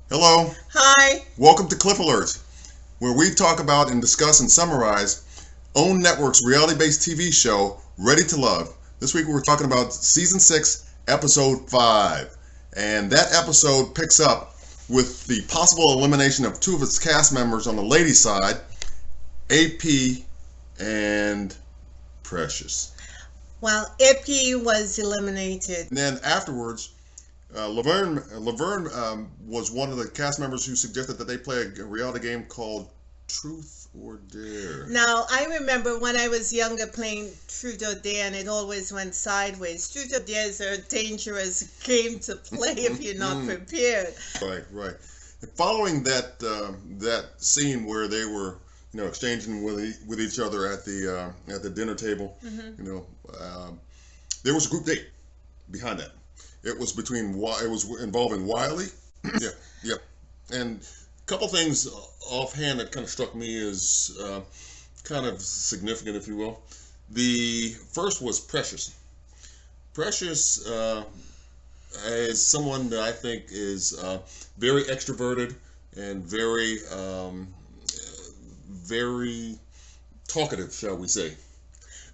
Hello, Hi. welcome to Cliff Alerts, where we talk about and discuss and summarize OWN Network's reality-based TV show, Ready to Love. This week we're talking about Season 6, Episode 5. And that episode picks up with the possible elimination of two of its cast members on the ladies' side, AP and Precious. Well, Ippy was eliminated. And then afterwards, Laverne was one of the cast members who suggested that they play a reality game called Truth or Dare. Now, I remember when I was younger playing Truth or Dare, and it always went sideways. Truth or Dare is a dangerous game to play if you're not prepared. Right. And following that scene where they were, exchanging with each other at the dinner table, there was a group date behind that. It was involving Wiley. Yep. And a couple things offhand that kind of struck me as kind of significant, if you will. The first was Precious. Precious is someone that I think is very extroverted and very talkative, shall we say.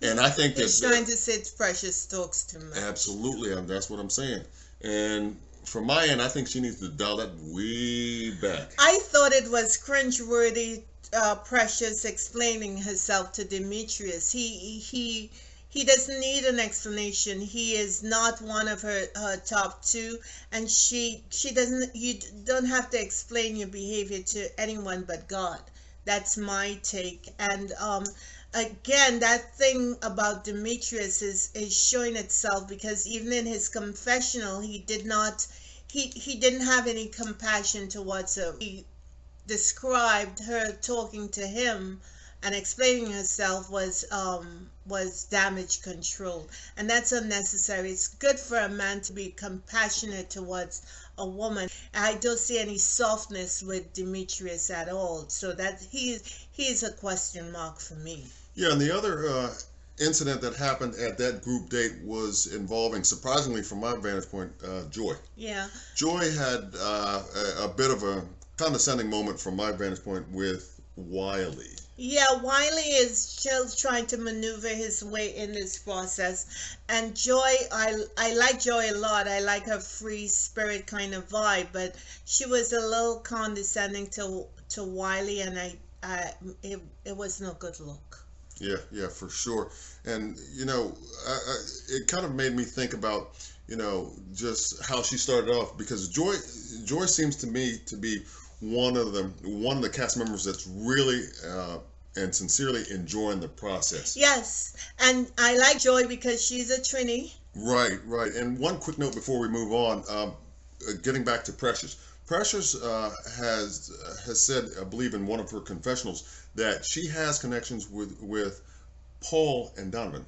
And I think He's trying to say Precious talks too much. Absolutely, that's what I'm saying. And from my end, I think she needs to dial that way back. I thought it was cringeworthy, Precious explaining herself to Demetrius. He doesn't need an explanation. He is not one of her top two, and she doesn't. You don't have to explain your behavior to anyone but God. That's my take. And again, that thing about Demetrius is showing itself, because even in his confessional, he didn't have any compassion towards her. He described her talking to him and explaining herself was damage control, and that's unnecessary. It's good for a man to be compassionate towards a woman. I don't see any softness with Demetrius at all, so that he's a question mark for me. Yeah, and the other incident that happened at that group date was involving, surprisingly from my vantage point, Joy. Yeah. Joy had a bit of a condescending moment from my vantage point with Wiley. Yeah, Wiley is still trying to maneuver his way in this process. And Joy, I like Joy a lot. I like her free spirit kind of vibe, but she was a little condescending to Wiley, and it was no good look. Yeah, for sure. And it kind of made me think about just how she started off, because Joy seems to me to be one of the cast members that's really and sincerely enjoying the process. Yes, and I like Joy because she's a Trini. Right. And one quick note before we move on, getting back to Precious. Precious has said, I believe in one of her confessionals, that she has connections with Paul and Donovan.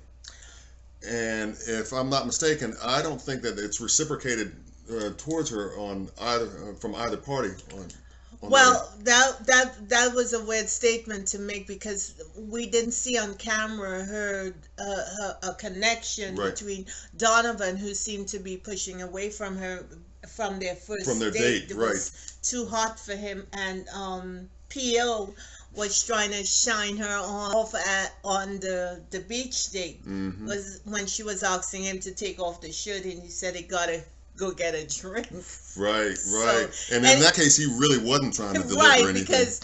And if I'm not mistaken, I don't think that it's reciprocated towards her from either party. Well, that was a weird statement to make, because we didn't see on camera a connection between Donovan, who seemed to be pushing away from her from their date. It was too hot for him, and P.O. was trying to shine her off on the beach date. Was when she was asking him to take off the shirt, and he said he gotta go get a drink. Right. And in that case, he really wasn't trying to deliver anything. Because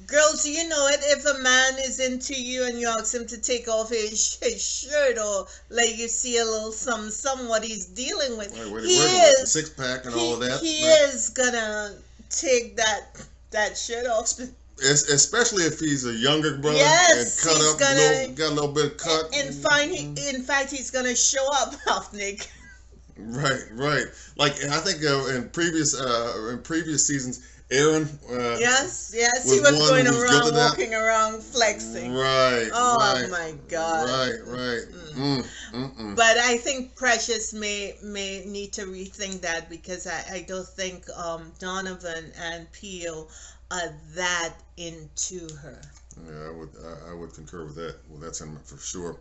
girls, you know it. If a man is into you and you ask him to take off his shirt, or let you see a little some what he's dealing with, he is six pack and all of that. He is gonna take that shirt off. Especially if he's a younger brother, yes, and cut up, got a little bit of cut. In fact, he's gonna show up half naked. Right. Like I think in previous seasons, Aaron. Yes, he was going around, walking around, flexing. Right. Oh my God. Right. But I think Precious may need to rethink that, because I don't think Donovan and Pio are that into her. Yeah, I would concur with that. Well, that's for sure.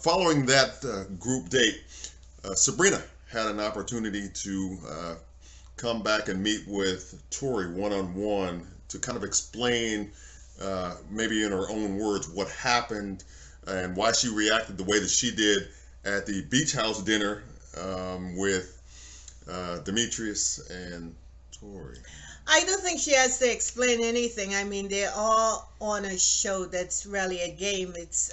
Following that group date, Sabrina had an opportunity to come back and meet with Tori one-on-one to kind of explain, maybe in her own words, what happened and why she reacted the way that she did at the beach house dinner with Demetrius and Tori. I don't think she has to explain anything. I mean, they're all on a show that's really a game. It's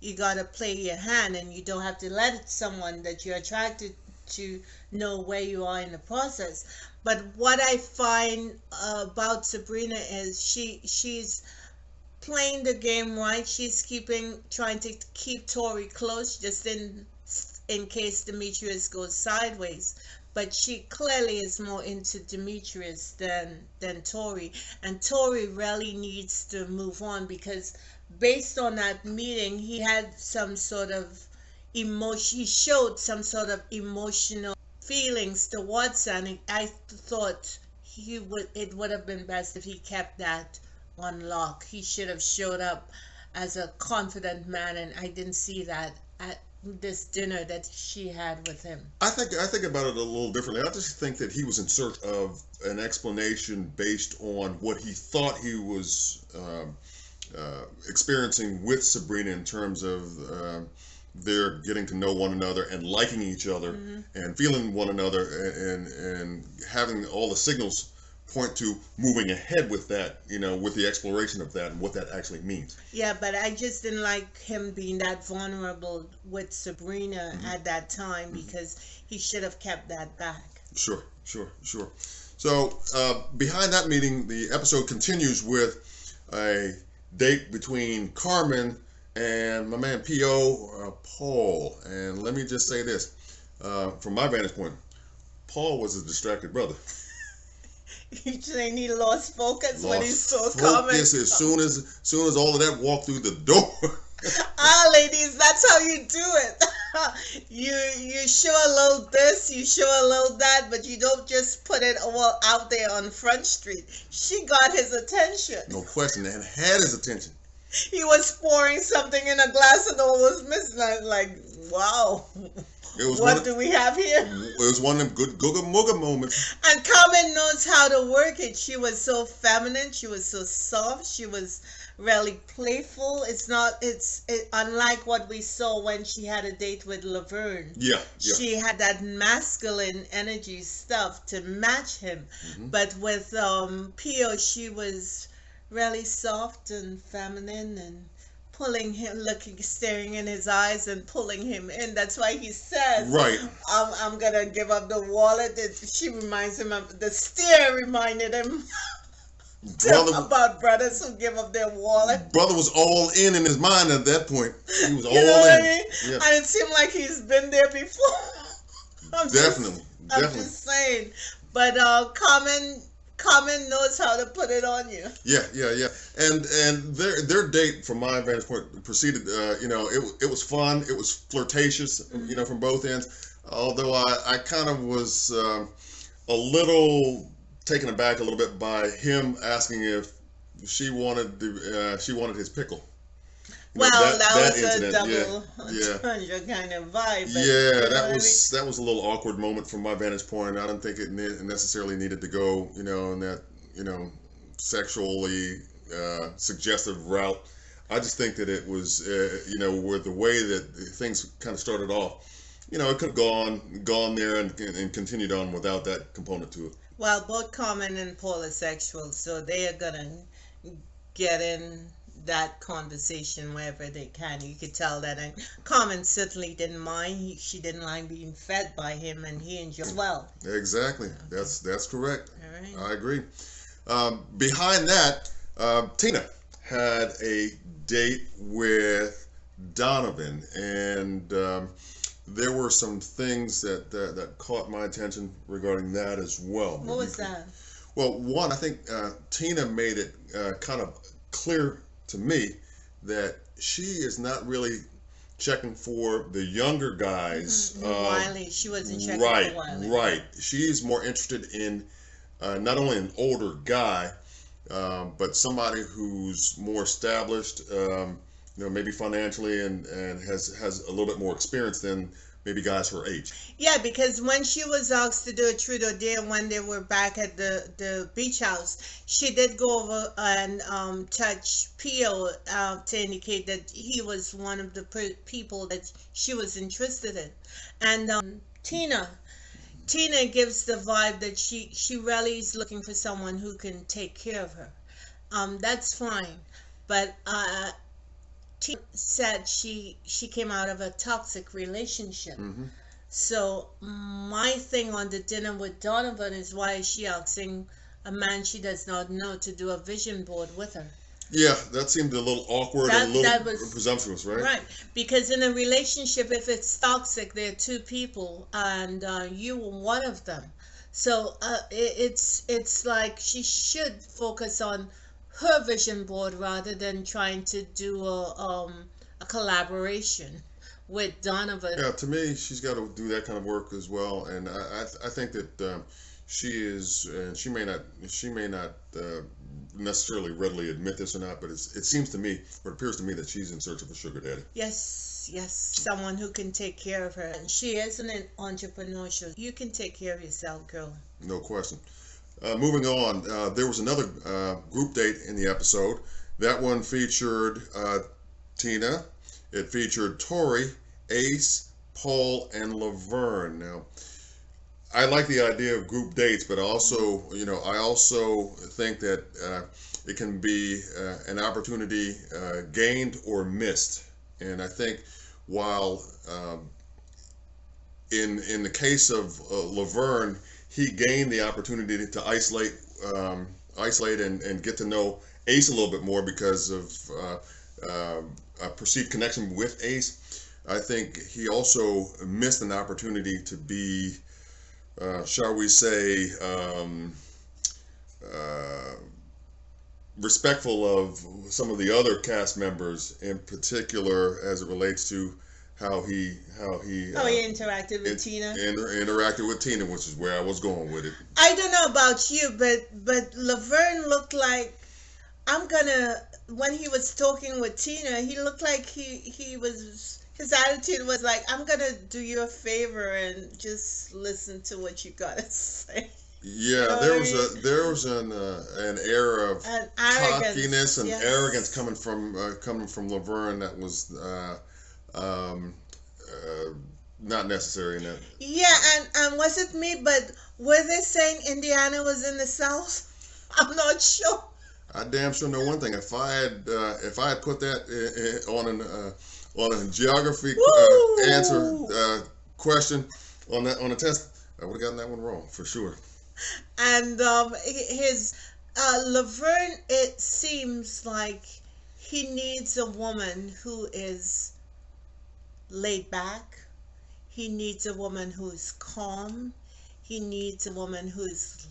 you gotta play your hand, and you don't have to let someone that you're attracted to know where you are in the process. But what I find about Sabrina is she's playing the game right. She's trying to keep Tori close, just in case Demetrius goes sideways. But she clearly is more into Demetrius than Tori, and Tori really needs to move on, because based on that meeting, he had some sort of emotion. He showed some sort of emotional feelings towards her, and I thought it would have been best if he kept that on lock. He should have showed up as a confident man, and I didn't see that at this dinner that she had with him. I think about it a little differently. I just think that he was in search of an explanation based on what he thought he was experiencing with Sabrina in terms of their getting to know one another and liking each other, and feeling one another, and having all the signals point to moving ahead with that, with the exploration of that and what that actually means. Yeah, but I just didn't like him being that vulnerable with Sabrina at that time, because he should have kept that back. Sure. So behind that meeting, the episode continues with a date between Carmen and my man P.O. Paul. And let me just say this, from my vantage point, Paul was a distracted brother. You saying he lost focus when he saw Carmen? Yes, as soon as all of that walked through the door. Ladies, that's how you do it. You show a little this, you show a little that, but you don't just put it all out there on Front Street. She got his attention. No question, and had his attention. He was pouring something in a glass and all was missing. I was like, wow. What do we have here? It was one of them good Googa Mooga moments. And Carmen knows how to work it. She was so feminine. She was so soft. She was really playful. It's unlike what we saw when she had a date with Laverne. Yeah. She had that masculine energy stuff to match him. But with Pio, she was really soft and feminine, and pulling him, staring in his eyes and pulling him in. That's why he says, right, I'm gonna give up the wallet. She reminds him of the stare, reminded him about brothers who give up their wallet. Brother was all in his mind at that point. He was all in. What I mean? Yeah. And it seemed like he's been there before. Definitely. I'm just saying. But Carmen knows how to put it on you. Yeah. And their date, from my vantage point, proceeded. It was fun. It was flirtatious. From both ends. Although I kind of was a little taken aback a little bit by him asking if she wanted his pickle. That was incident. A double entendre kind of vibe. But, that was a little awkward moment from my vantage point. I don't think it necessarily needed to go, in that, sexually suggestive route. I just think that it was, with the way that things kind of started off, it could have gone there and continued on without that component to it. Well, both Carmen and Paul are sexual, so they are gonna get in that conversation wherever they can. You could tell that. And Carmen certainly didn't mind. She didn't mind being fed by him, and he enjoyed as well. Exactly. Okay. That's correct. All right. I agree. Behind that, Tina had a date with Donovan, and there were some things that caught my attention regarding that as well. What was that? Well, one, I think Tina made it kind of clear to me that she is not really checking for the younger guys. Wiley. She wasn't checking for Wiley. Right. She's more interested in not only an older guy, but somebody who's more established, maybe financially and has a little bit more experience than maybe guys her age. Yeah, because when she was asked to do a truth or dare when they were back at the beach house, she did go over and touch Pio to indicate that he was one of the people that she was interested in. And Tina gives the vibe that she really is looking for someone who can take care of her. That's fine, but Tina said she came out of a toxic relationship. Hmm. So my thing on the dinner with Donovan is, why is she asking a man she does not know to do a vision board with her? Yeah, that seemed a little awkward and a That little was presumptuous, right? right, because in a relationship, if it's toxic, there are two people, and you are one of them. So it's like she should focus on her vision board rather than trying to do a collaboration with Donovan. Yeah, to me, she's got to do that kind of work as well, and I think that she is, and she may not necessarily readily admit this or not, but it seems to me, or it appears to me, that she's in search of a sugar daddy. Yes, yes, someone who can take care of her. And she is an entrepreneur, so you can take care of yourself, girl. No question. Moving on, there was another group date in the episode. That one featured Tina. It featured Tori, Ace, Paul, and Laverne. Now, I like the idea of group dates, but also, I also think that it can be an opportunity gained or missed. And I think while in the case of Laverne, he gained the opportunity to isolate and get to know Ace a little bit more because of a perceived connection with Ace. I think he also missed an opportunity to be, shall we say, respectful of some of the other cast members, in particular as it relates to how he interacted with Tina. Interacted with Tina, which is where I was going with it. I don't know about you, but Laverne looked like, when he was talking with Tina, he looked like his attitude was like, I'm gonna do you a favor and just listen to what you gotta say. Yeah, You know there what I was mean? there was an air of And arrogance. cockiness and Yes. arrogance coming from Laverne that was um, not necessary in that. Yeah, and was it me? But were they saying Indiana was in the South? I'm not sure. I damn sure know one thing. If I had put that on a geography Woo! answer question on a test, I would have gotten that one wrong for sure. And his Laverne, it seems like he needs a woman who is laid back. He needs a woman who's calm. He needs a woman who's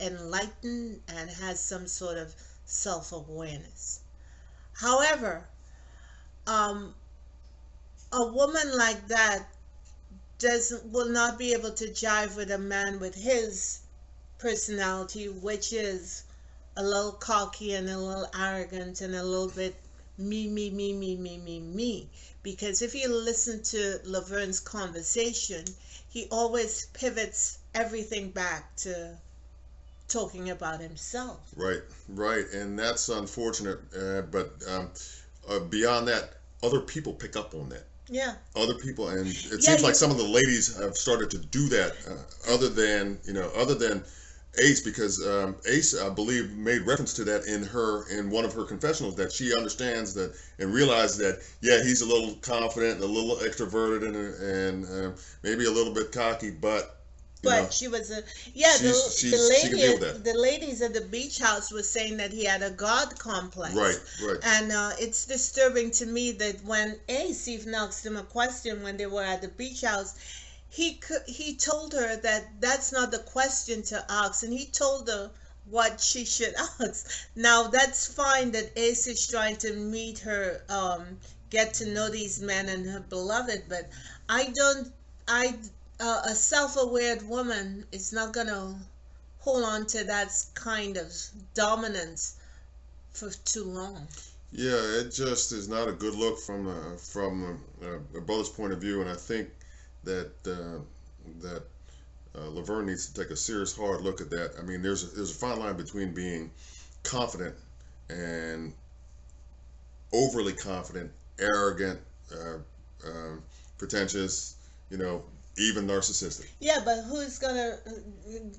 enlightened and has some sort of self-awareness. However, a woman like that will not be able to jive with a man with his personality, which is a little cocky and a little arrogant and a little bit me. Because if you listen to Laverne's conversation, he always pivots everything back to talking about himself. Right, and that's unfortunate. But beyond that, other people pick up on that. Yeah. Other people, and it Yeah, seems like some of the ladies have started to do that. Other than Ace, because Ace, I believe, made reference to that in one of her confessionals, that she understands that and realizes that, yeah, he's a little confident, a little extroverted, and maybe a little bit cocky, but She was she can deal with that. the ladies at the beach house was saying that he had a god complex. Right. And it's disturbing to me that when Ace even asked him a question when they were at the beach house, he told her that that's not the question to ask, and he told her what she should ask. Now that's fine that Ace is trying to meet her, get to know these men and her beloved, but a self-aware woman is not gonna hold on to that kind of dominance for too long. Yeah, it just is not a good look from a brother's point of view, and I think that Laverne needs to take a serious, hard look at that. I mean, there's a fine line between being confident and overly confident, arrogant, uh, pretentious, you know, even narcissistic. Yeah, but who's gonna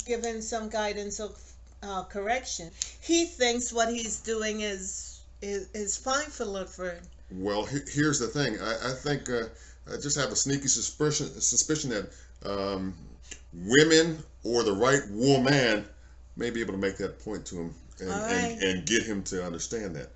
give him some guidance of correction? He thinks what he's doing is fine for Laverne. Well, here's the thing. I think I just have a sneaky suspicion that um, women or the right woman may be able to make that point to him and, All and, right. and get him to understand that.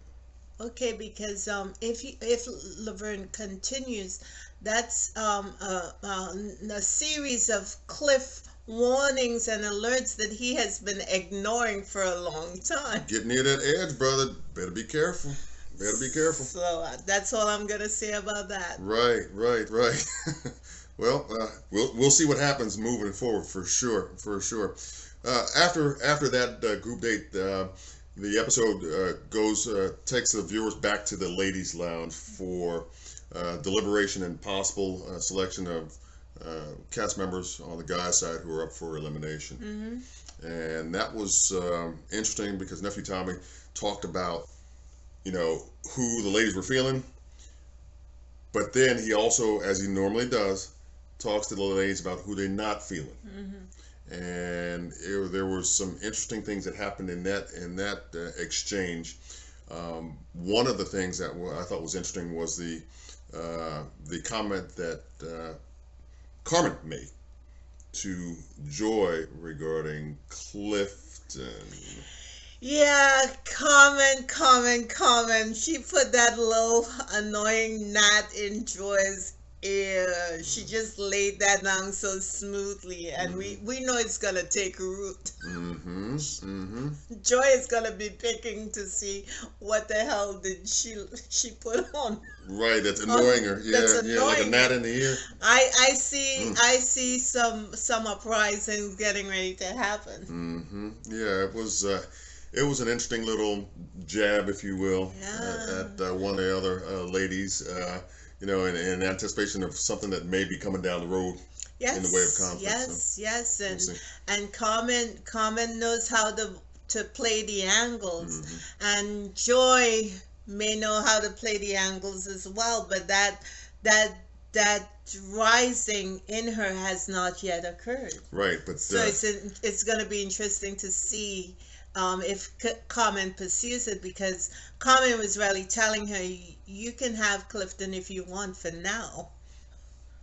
Okay, because if Laverne continues, that's a series of cliff warnings and alerts that he has been ignoring for a long time. Get near that edge, brother. Better be careful. Better be careful. So that's all I'm gonna say about that. Right, right, right. Well, we'll see what happens moving forward for sure, for sure. After that group date, the episode takes the viewers back to the ladies' lounge for deliberation and possible selection of cast members on the guys' side who are up for elimination. And that was interesting because Nephew Tommy talked about, you know, who the ladies were feeling, but then he also, as he normally does, talks to the ladies about who they're not feeling. And there were some interesting things that happened in that exchange. One of the things that I thought was interesting was the comment that Carmen made to Joy regarding Clifton. Yeah, comment. She put that little annoying gnat in Joy's ear. She just laid that down so smoothly, and we know it's gonna take root. Joy is gonna be picking to see what the hell did she put on. Right, that's annoying her. Yeah, That's yeah, like a annoying. gnat in the ear. I see some uprisings getting ready to happen. Yeah, it was an interesting little jab, if you will, Yeah. at one of the other ladies. You know, in anticipation of something that may be coming down the road Yes, in the way of conflict. yes, We'll see. and Carmen knows how to play the angles, and Joy may know how to play the angles as well, but that rising in her has not yet occurred. Right, but So it's going to be interesting to see if Carmen pursues it, because Carmen was really telling her, you can have Clifton if you want for now.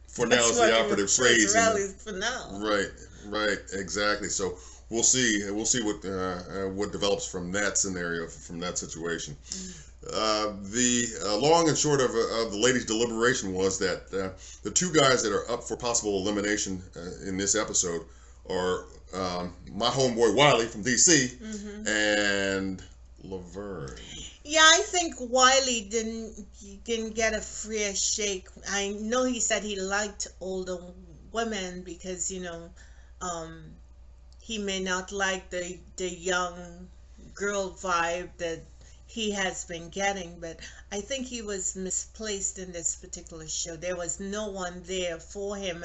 for now is the operative phrase. Really for now. Right, right, exactly. So we'll see what develops from that scenario, from that situation. The long and short of the ladies' deliberation was that the two guys that are up for possible elimination in this episode are my homeboy Wiley from DC and Laverne. Yeah, I think Wiley didn't get a fair shake. I know he said he liked older women because he may not like the young girl vibe that he has been getting, but I think he was misplaced in this particular show. There was no one there for him,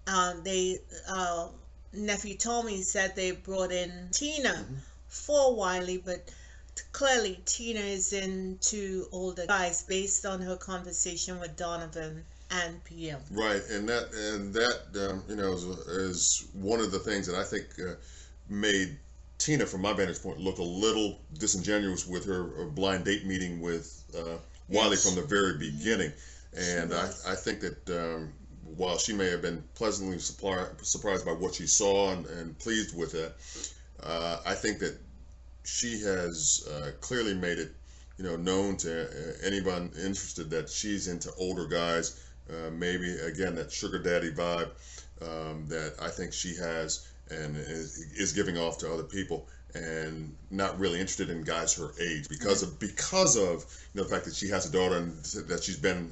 and they nephew Tommy said they brought in Tina for Wiley, but clearly Tina is into older guys based on her conversation with Donovan and PM. Right, and that you know is one of the things that I think made Tina, from my vantage point, look a little disingenuous with her blind date meeting with Wiley from the very beginning, and I think that while she may have been pleasantly surprised by what she saw and pleased with it, I think that she has clearly made it, known to anyone interested that she's into older guys. Maybe again that sugar daddy vibe that I think she has and is giving off to other people, and not really interested in guys her age because of the fact that she has a daughter and that she's been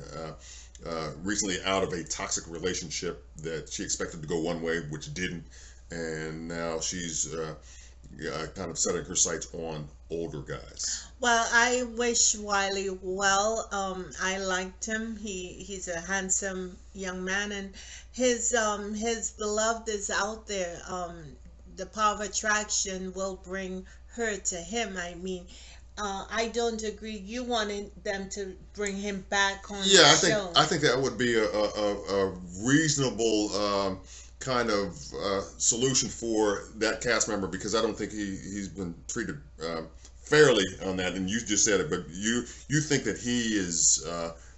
recently out of a toxic relationship that she expected to go one way, which didn't, and now she's kind of setting her sights on older guys. Well, I wish Wiley well. I liked him. He's a handsome young man, and his beloved is out there. The power of attraction will bring her to him. I mean, I don't agree. You wanted them to bring him back on Yeah, the I show. think that would be a reasonable kind of solution for that cast member, because I don't think he's been treated fairly on that. And you just said it, but you think that he is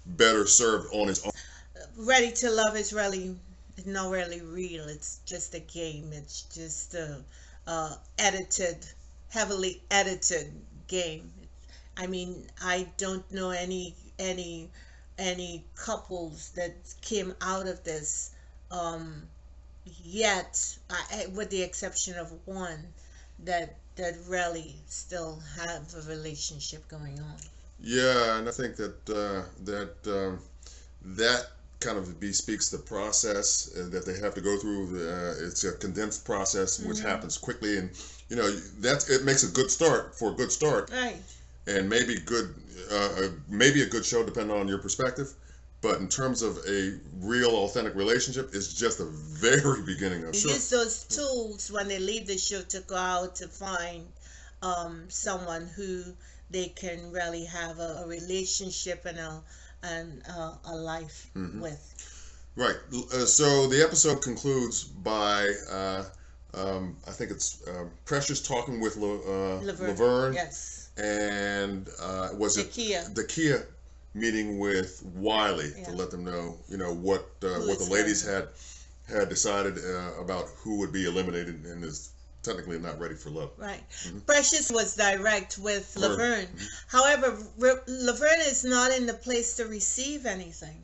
better served on his own. Ready to Love is really not really real. It's just a game. It's just a edited, heavily edited game. I mean, I don't know any couples that came out of this um, yet, with the exception of one that really still have a relationship going on. Yeah, and I think that that kind of bespeaks the process that they have to go through. It's a condensed process which Hmm. happens quickly, and that's it makes a good start for a good start, Right. and maybe a good show depending on your perspective. But in terms of a real authentic relationship, it's just the very beginning of sure. Use those tools when they leave the show to go out to find someone who they can really have a relationship and a life Hmm. with. Right. So the episode concludes by I think it's Precious talking with Laverne. Laverne, Yes. and was The it Kia. the Kia meeting with Wiley to Yeah. let them know, Who what the is ladies going? had decided about who would be eliminated and is technically not ready for love. Right. Hmm. Precious was direct with Laverne. Laverne. Mhm. However, Laverne is not in the place to receive anything.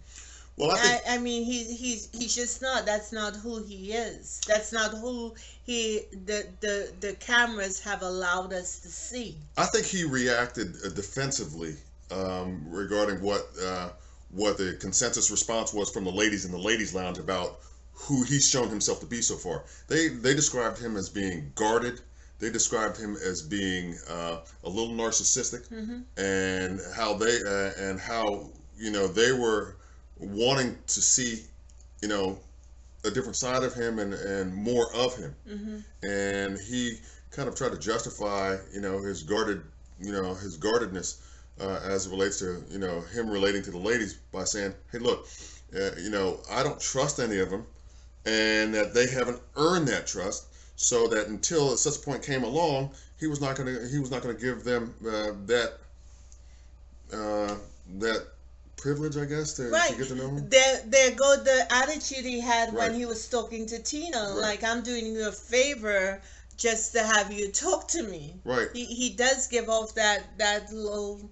Well, I mean, he's just not. That's not who he is. That's not who the cameras have allowed us to see. I think he reacted defensively regarding what the consensus response was from the ladies in the ladies' lounge about who he's shown himself to be so far. They described him as being guarded. They described him as being a little narcissistic, Hmm. and how they were wanting to see you know a different side of him and more of him, Hmm. and he kind of tried to justify his guardedness as it relates to him relating to the ladies by saying, hey, look, I don't trust any of them, and that they haven't earned that trust, so that until such a point came along, he was not gonna give them uh, that privilege, I guess, to Right. get to know him. There go the attitude he had when Right. he was talking to Tina. Right. Like, I'm doing you a favor just to have you talk to me. Right. He does give off that little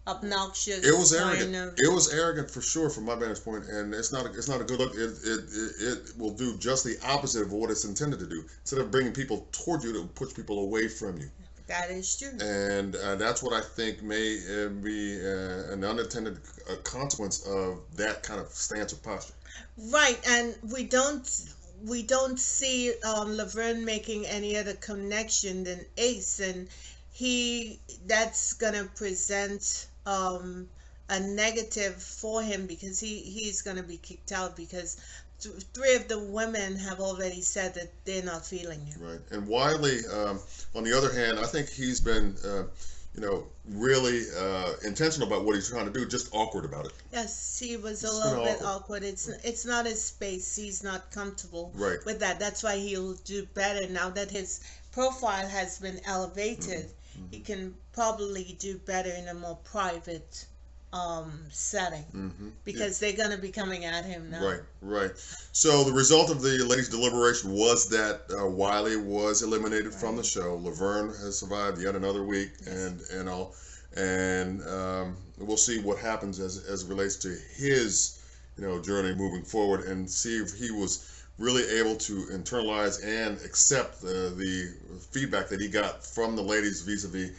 obnoxious It was kind arrogant. of. It was arrogant for sure, from my vantage point, and it's not a good look. It will do just the opposite of what it's intended to do. Instead of bringing people toward you, it will push people away from you, That is true. and that's what I think may be an unintended consequence of that kind of stance or posture. Right, and we don't see Laverne making any other connection than Ace, and he that's gonna present a negative for him because he's gonna be kicked out because three of the women have already said that they're not feeling him. Right. And Wiley, on the other hand, I think he's been, really intentional about what he's trying to do, just awkward about it. Yes, he was a It's little kinda bit awkward. awkward. It's not his space. He's not comfortable Right. with that. That's why he'll do better now that his profile has been elevated. He Hmm. can probably do better in a more private setting Hmm. because they're gonna be coming at him now. Right, right. So the result of the ladies' deliberation was that Wiley was eliminated from the Right. show. Laverne has survived yet another week, Yes. and all, and we'll see what happens as it relates to his journey moving forward, and see if he was really able to internalize and accept the feedback that he got from the ladies vis-a-vis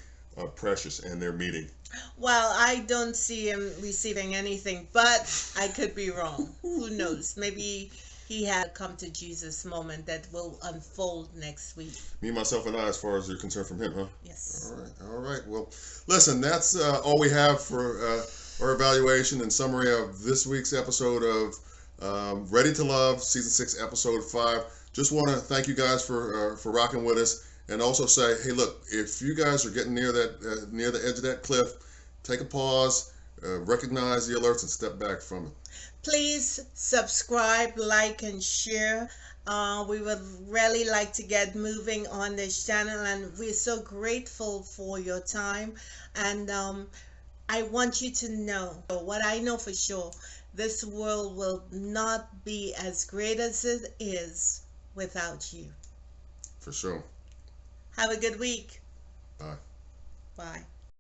Precious and their meeting. Well, I don't see him receiving anything, but I could be wrong. Who knows? Maybe he had a come to Jesus moment that will unfold next week. Me, myself, and I, as far as you're concerned, from him, huh? Yes. All right. All right. Well, listen, that's all we have for our evaluation and summary of this week's episode of Ready to Love, Season 6, Episode 5. Just want to thank you guys for rocking with us, and also say, hey, look, if you guys are getting near that near the edge of that cliff, take a pause, recognize the alerts, and step back from it. Please subscribe, like, and share. We would really like to get moving on this channel, and we're so grateful for your time. And I want you to know what I know for sure: this world will not be as great as it is without you. For sure. Have a good week. Bye. Bye.